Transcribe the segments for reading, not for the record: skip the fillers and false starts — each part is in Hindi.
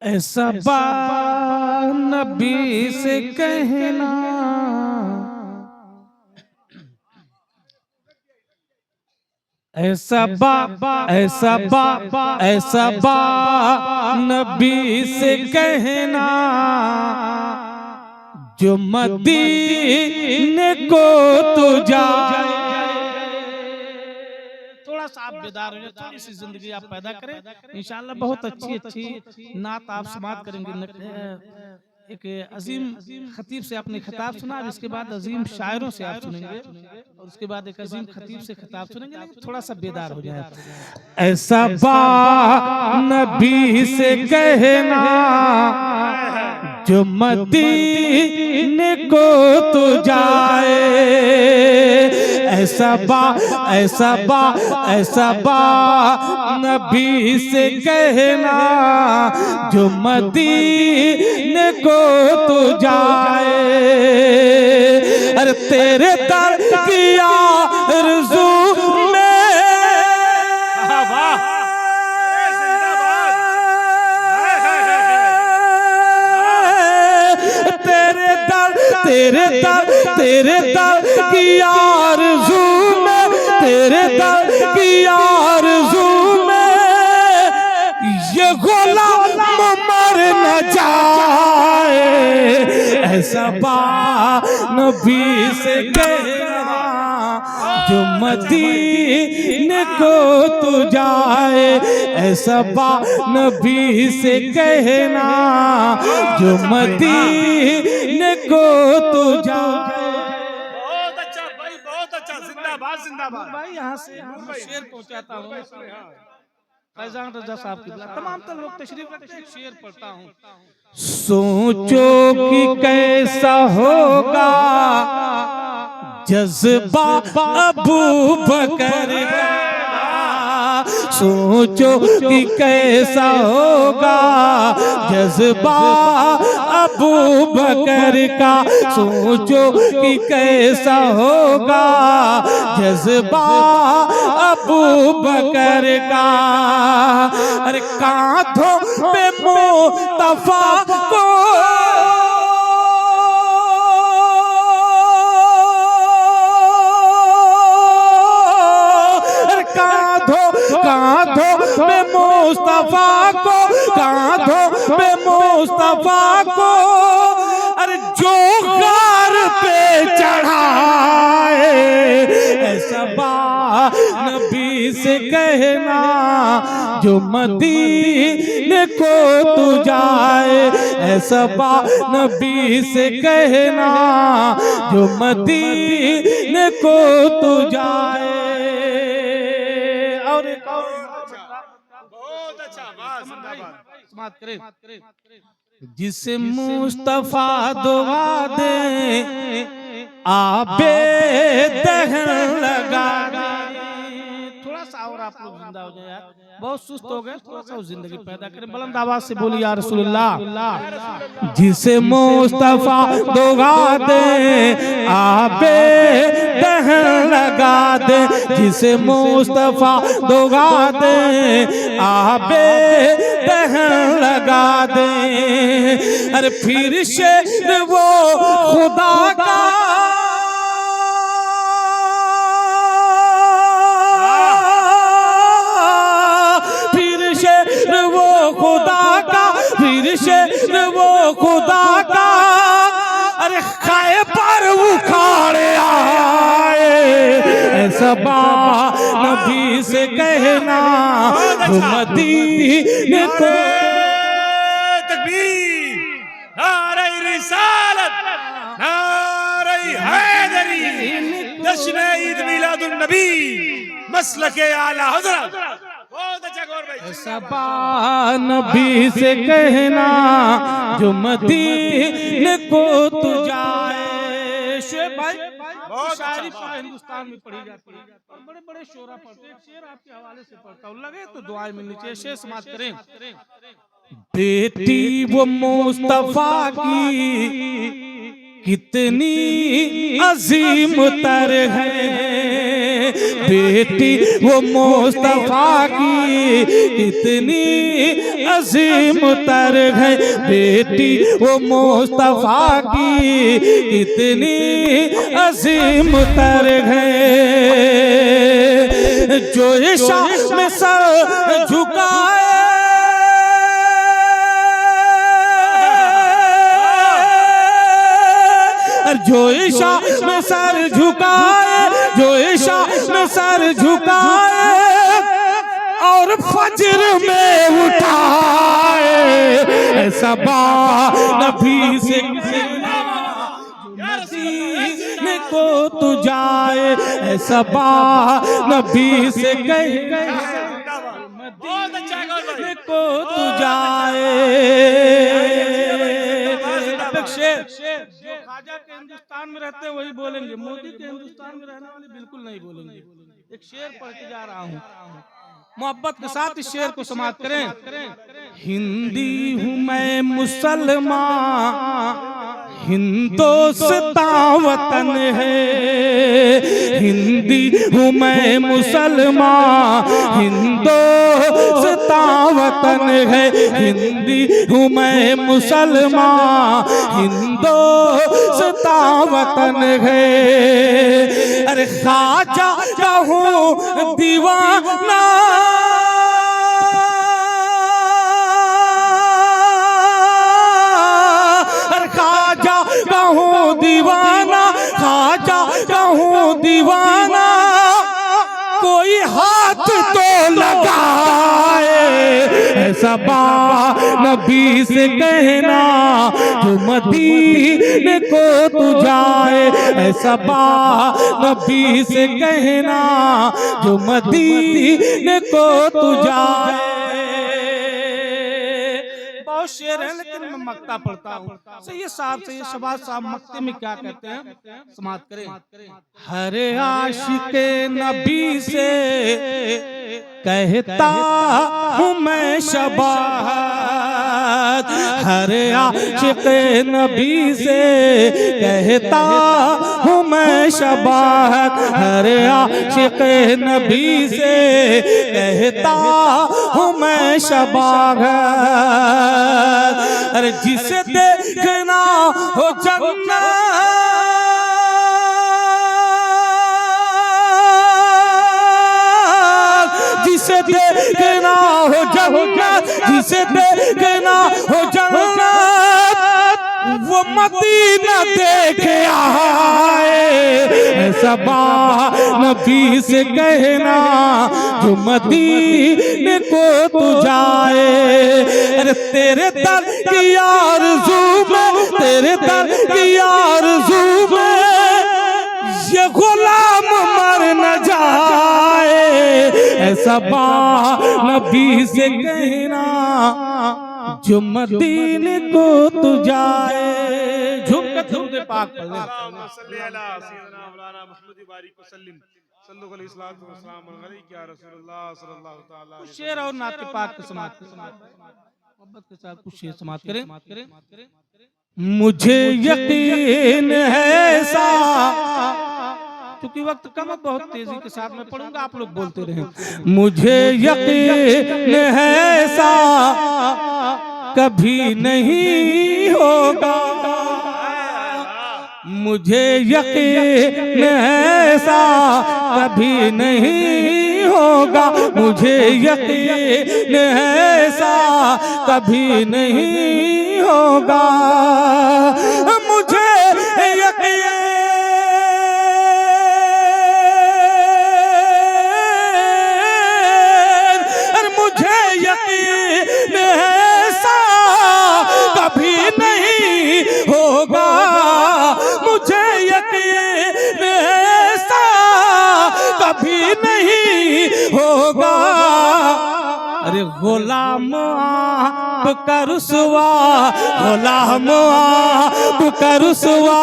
ऐसा बा नबी से कहना, ऐसा बा नबी से कहना, जो मदीने को तू जाए। थोड़ा सा आप बेदार हो जाए, थोड़ी सी जिंदगी आप पैदा करें, इंशाअल्लाह बहुत अच्छी नात आप समाप्त करेंगे। एक अजीम खतीब से आपने खिताब सुना, अब इसके बाद अजीम शायरों से आप सुनेंगे, और उसके बाद एक अजीम खतीब से खिताब सुनेंगे, लेकिन थोड़ा सा बेदार हो जाए। ऐसा बा नबी से कहना, जो मदीने को तू जाए। ऐसा बा नबी से कहना, जो मदीने को तू जाए। अरे तेरे दर की आरज़ू में, तेरे दर की आरज़ू में, तेरे दर की आरज़ू में, ये गुलाम मर न जाए। ऐसा बा नबी से कहना, जो मदीने को तू जाए। ऐसा बा नबी से कहना, जो मदीने को तू जाए। बहुत अच्छा भाई, बहुत अच्छा, जिंदाबाद जिंदाबाद भाई। यहाँ से शेर पहुंचाता हूँ, फैजान रजा साहब की तमाम तो लोग तशरीफ रखते हैं, शेर पढ़ता हूँ। सोचो कि कैसा होगा जज्बा अबू बकर का, सोचो कि कैसा होगा जज्बा अबू बकर का, सोचो कि कैसा होगा जज्बा अबू बकर का। अरे कांधों पे मुस्तफा को, कांधों पे मुस्तफा को, कांधों पे मुस्तफा को, अरे जो गार पे चढ़ाए। ऐसा बा नबी से कहना, जो मदीने को तू जाए। ऐसा बा नबी से कहना, जो मदीने को तू जाए। और एक बहुत अच्छा, समाप्त करें। जिसे मुस्तफा दुआ दे, आबे दहन लगा दे। थोड़ा सा और आप लोग जिंदा हो जाए यार, बहुत सुस्त हो गए, थोड़ा सा जिंदगी पैदा करें। बुलंद आवाज से बोलिए या रसूलुल्लाह। जिसे मुस्तफा दुआ दे, आबे दहन लगा दे। जिसे मुस्तफा दुआ दे, आबे दहन लगा दे। अरे फिर शेर वो खुदा का, फिर शेर वो खुदा का, फिर शेर वो खुदा का, अरे खाए पर उखाड़े आए। ऐसा बा नबी से कहना, जो मदीने को, तकबीर, नारे रिसालत, नारे हैदरी, जश्न ईद मिलादुन नबी, मसलके आला हज़रत। बहुत अच्छा गौर भाई। ऐसा बा नबी से कहना, जो मदीने को तू जाए। शेर भाई शायरी पूरा हिंदुस्तान में पढ़ी जाती है, और बड़े बड़े शोरा पढ़ते हैं। शेर आपके हवाले से पढ़ता हूँ, लगे तो दुआएं मिलनी चाहिए। शेर समाप्त करें। बेटी वो मुस्तफा की कितनी अजीम तर है, बेटी वो मुस्तफा की कितनी अजीम तर है, बेटी वो मुस्तफा की कितनी अजीम तर है। जो इशा में सर झुकाए, जो इशा में सर झुकाए, जो इशा में सर झुकाए और फजर में उठाए, सबा नबी से मदीने को तू जाए, सबा नबी से कहे मदीने को तू जाए। जो ख्वाजा के हिंदुस्तान में रहते हैं वही बोलेंगे, मोदी के हिंदुस्तान में रहने वाले बिल्कुल नहीं बोलेंगे। एक शेर पढ़ के जा रहा हूँ, मोहब्बत के साथ इस शेर को समाप्त करें। हिंदी हूँ मैं मुसलमान, हिंदुस्तान वतन है। हिंदी हूँ मैं मुसलमान, हिंदुस्तान वतन है। हिंदी हूँ मैं मुसलमान, हिंदुस्तान वतन है। अरे ख्वाजा का हूँ दीवाना, ख्वाजा का हूँ दीवाना, ख्वाजा का हूँ दीवाना, कोई हाथ तो लगाए, सबा नबी से कहना जो मदीने को तू जाए, सबा नबी से कहना जो मदीने को तू जाए। बहुत शेर है लेकिन मैं मक्ता पढ़ता हूँ। सही साहब से शबाज साहब मक्ते में क्या कहते हैं, समाप्त करें। हर आशिके नबी से कहता हूँ मैं शबाद, हर आशिके नबी से कहता हूँ मैं शबाद, हर आशिके नबी से कहता हूँ मैं शबाद। अरे जिसे देखना हो जन्नत, जिसे देखना हो जन्नत, जिसे देखना हो जन्नत, वो मदीना देखे आए, सबा नबी से कहना जो मदीने को तू जाए। अरे तेरे दर की आरज़ू में, तेरे दर की आरज़ू में ये गुलाम मर न जाए, सबा नबी से कहना जो मदीने को तू जाए। झुक के दुरूद पाक पढ़ ले। शेर और नात पाक के समाप्त मोहब्बत के साथ कुछ शेर समाप्त करें। मुझे यकीन है सा, क्योंकि वक्त कम है, बहुत तेजी के साथ मैं पढ़ूंगा, आप लोग बोलते रहें। मुझे यकीन है सा कभी नहीं होगा, मुझे यकीन ऐसा कभी नहीं होगा, मुझे यकीन ऐसा कभी नहीं होगा, मुझे यकीन ऐसा कभी नहीं होगा, मुझे यकीन ऐसा कभी नहीं होगा। अरे गुलाम आपका रुसवा, गुलाम आपका रुसवा,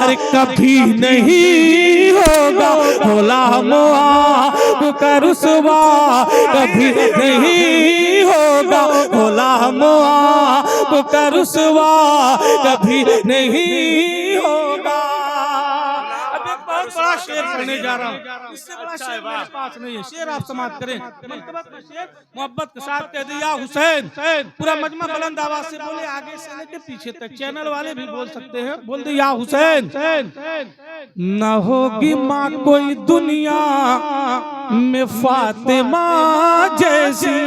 अरे कभी नहीं होगा, गुलाम आपका रुसवा कभी नहीं होगा, गुलाम आपका रुसवा कभी नहीं होगा। अब एक बहुत बड़ा बड़ा शेर पढ़ने जा रहा हूँ, इससे बड़ा अच्छा शेर है, वाह। मेरे पास नहीं है। शेर आप समाप्त करें। मकतबत का शेर मोहब्बत के साथ कह दिया हुसैन, पूरा मजमा बुलंद आवाज से बोले, आगे से लेके पीछे तक। चैनल वाले भी बोल सकते हैं, बोल दे या हुसैन। न होगी माँ कोई दुनिया में फातिमा जैसी,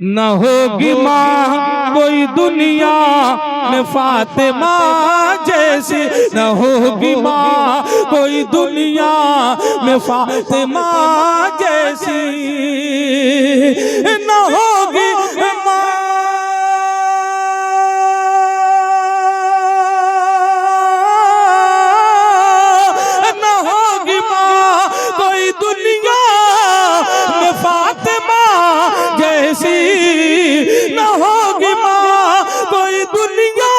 न होगी माँ कोई दुनिया में फातिमा जैसी, न होगी माँ कोई दुनिया में फातिमा जैसी, न होगी माँ कोई दुनिया में फातिमा जैसी, न होगी माँ कोई दुनिया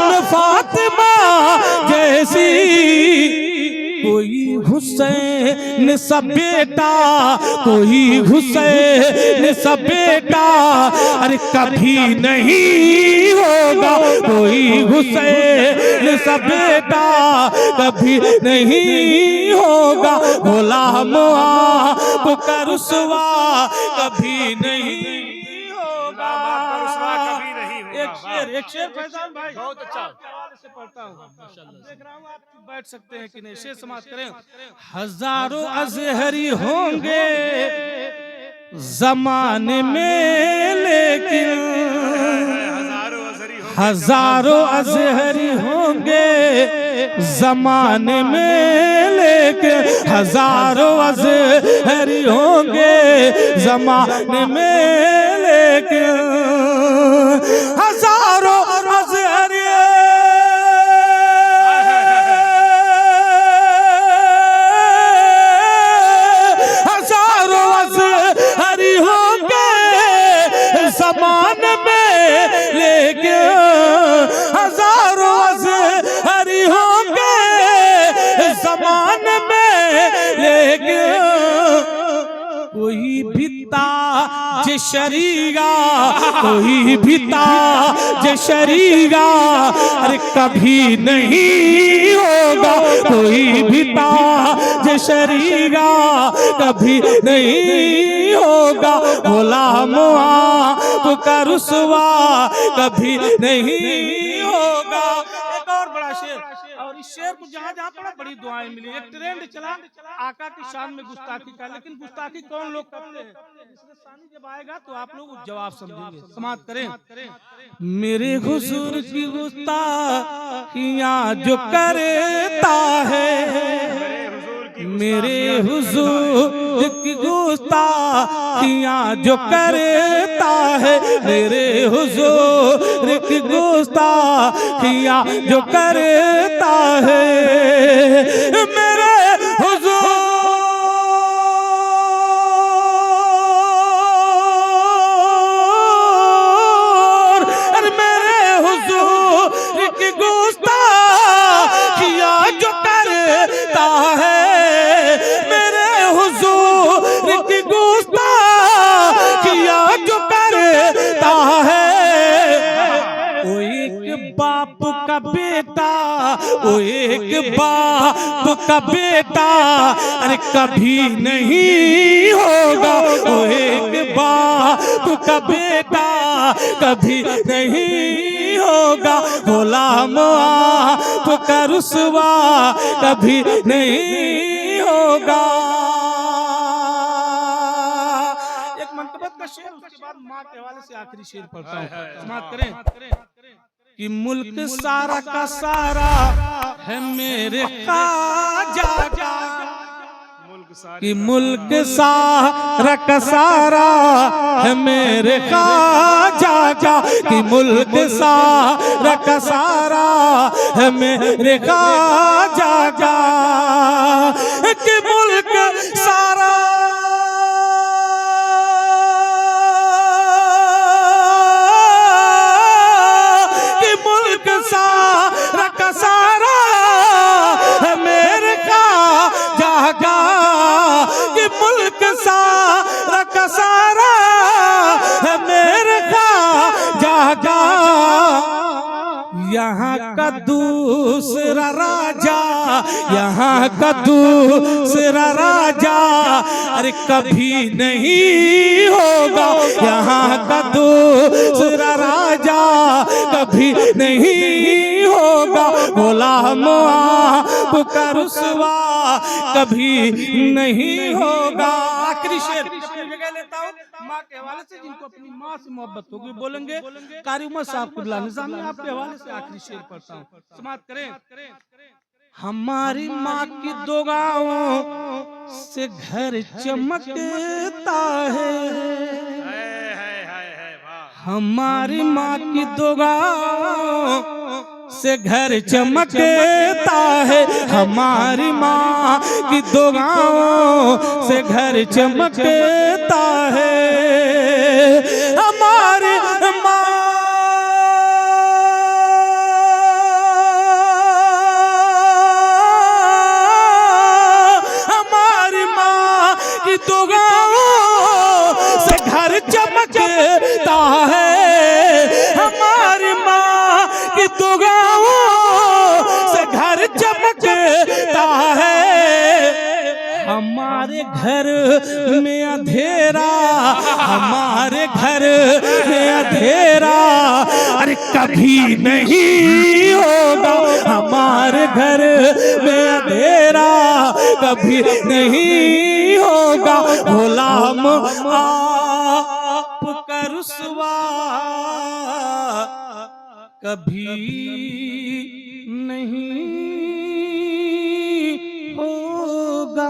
में फातिमा जैसी। कोई हुसैन सा बेटा, कोई हुसैन सा बेटा, अरे कभी नहीं होगा। कोई हुसैन सा बेटा कभी नहीं होगा। गुलाम आपका रुसवा कभी नहीं होगा। कभी नहीं होगा। एक शेर फैजान भाई बहुत अच्छा। हवाले से पढ़ता हूँ, देख रहा हूँ आप बैठ सकते हैं कि नहीं। शेर समाप्त करें। हजारों अजहरी होंगे जमाने में, लेकिन हजारों अजहरी होंगे जमाने में, लेकिन हजारों अजहरी होंगे जमाने में, लेकिन हजारों अजहरी ज़माने में, लेकिन हजारों अज़हरी होंगे ज़माने में, लेकिन कोई भी ताज शरीगा, कोई भी ताज शरीगा, अरे कभी नहीं होगा। कोई भी ताज शरीगा कभी नहीं होगा। गुलाम आपका रुसवा कभी नहीं होगा। एक और बड़ा शेर, और इस शेर को जहाँ जहाँ पढ़ा बड़ी दुआएं मिली। एक ट्रेंड चला आका की शान में गुस्ताखी का, लेकिन गुस्ताखी कौन लोग करते हैं, इसमें सानी जब आएगा तो आप लोग जवाब समझेंगे। समाप्त करें। मेरे हुजूर की गुस्ताखियाँ जो करता है, मेरे हुजूर की गुस्ताखियाँ जो करता है, मेरे हुजूर की गुस्ताखियाँ जो करता है, मेरे हुजूर अरे मेरे हुजूर की गुस्ताखियाँ जो करता है, की गुस्ताखियाँ जो करता है। वो एक बाप का बेटा, वो एक बाप का बेटा, अरे कभी नहीं होगा। वो एक बाप का बेटा कभी नहीं होगा। गुलाम आपका रुसवा कभी नहीं होगा। शेर, उसके बाद माँ के हवाले से आखिरी शेर पढ़ता हूँ। समाप्त करें। कि मुल्क सारा का सारा है मेरे ख्वाजा का, कि मुल्क सारा का सारा है मेरे ख्वाजा का, कि मुल्क सारा का सारा है मेरे ख्वाजा का, कि मुल्क सारा सारा का सारा है मेरे ख्वाजा का। या यहाँ का दूसरा राजा, यहाँ का दूसरा राजा, अरे कभी नहीं होगा। यहाँ का दूसरा राजा कभी नहीं होगा। गुलाम आपका रुसवा कभी नहीं होगा। आखिरी शेर अपनी जगह लेता हूँ माँ के हवाले से, जिनको अपनी माँ से मोहब्बत होगी बोलेंगे। कारी उमर साहब कुल्ला निजाम में आपके हवाले से आखिरी शेर पढ़ता हूँ, समाप्त करें। हमारी माँ की दो गाँवों से घर चमकता है, हमारी माँ की दो गाँवों से घर चमकता है, हमारी माँ की दो गाँवों से घर चमकता है। हमारी माँ की दो गाँवों से घर चमकता है, हमारी माँ की दो गाँवों से घर चमकता है। हमारे घर में अंधेरा, हमारे घर में अंधेरा, अरे कभी नहीं होगा। हमारे घर में अंधेरा कभी नहीं होगा। गुलाम आपका रुसवा कभी नहीं होगा।